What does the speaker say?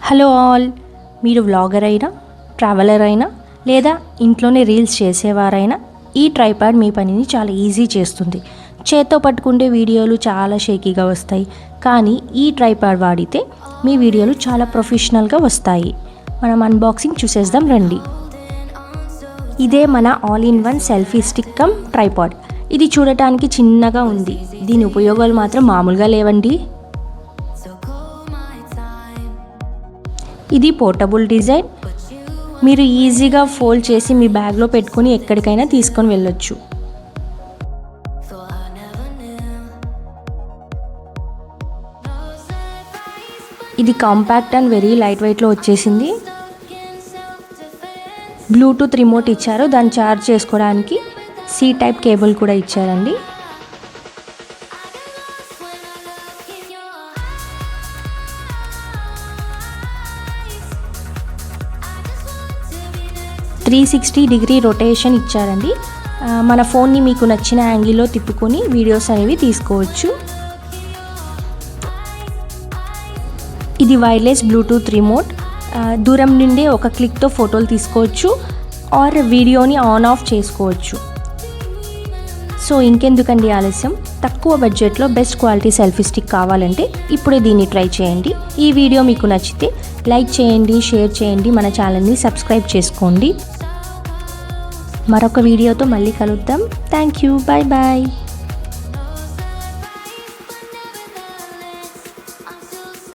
Hello all, మీరు vlogger అయినా, traveller అయినా లేదా ఇంట్లోనే రీల్స్ చేసేవారైనా ఈ ట్రైపాడ్ మీ పనిని చాలా ఈజీ చేస్తుంది. చేత్తో పట్టుకుంటే వీడియోలు చాలా షేకీగా వస్తాయి, కానీ ఈ ట్రైపాడ్ వాడితే మీ వీడియోలు చాలా ప్రొఫెషనల్గా వస్తాయి. మనం అన్బాక్సింగ్ చూసేద్దాం రండి. ఇదే మన all in one selfie stick come tripod. ఇది చూడటానికి చిన్నగా ఉంది, దీని ఉపయోగాలు మాత్రం మామూలుగా లేవండి. ఇది పోర్టబుల్ డిజైన్, మీరు ఈజీగా ఫోల్డ్ చేసి మీ బ్యాగ్లో పెట్టుకొని ఎక్కడికైనా తీసుకొని వెళ్ళొచ్చు. ఇది కాంపాక్ట్ అండ్ వెరీ లైట్ వెయిట్లో వచ్చేసింది. బ్లూటూత్ రిమోట్ ఇచ్చారు, దాన్ని ఛార్జ్ చేసుకోవడానికి సి టైప్ కేబుల్ కూడా ఇచ్చారండి. త్రీ 360 రొటేషన్ ఇచ్చారండి. మన ఫోన్ని మీకు నచ్చిన యాంగిల్లో తిప్పుకొని వీడియోస్ అనేవి తీసుకోవచ్చు. ఇది వైర్లెస్ బ్లూటూత్ రిమోట్, దూరం నుండే ఒక క్లిక్తో ఫోటోలు తీసుకోవచ్చు ఆర్ వీడియోని ఆన్ ఆఫ్ చేసుకోవచ్చు. సో ఇంకెందుకండి ఆలస్యం, తక్కువ బడ్జెట్లో బెస్ట్ క్వాలిటీ సెల్ఫీ స్టిక్ కావాలంటే ఇప్పుడే దీన్ని ట్రై చేయండి. ఈ వీడియో మీకు నచ్చితే లైక్ చేయండి, షేర్ చేయండి, మన ఛానల్ని సబ్స్క్రైబ్ చేసుకోండి. మరొక వీడియోతో మళ్ళీ కలుద్దాం. Thank you, bye bye.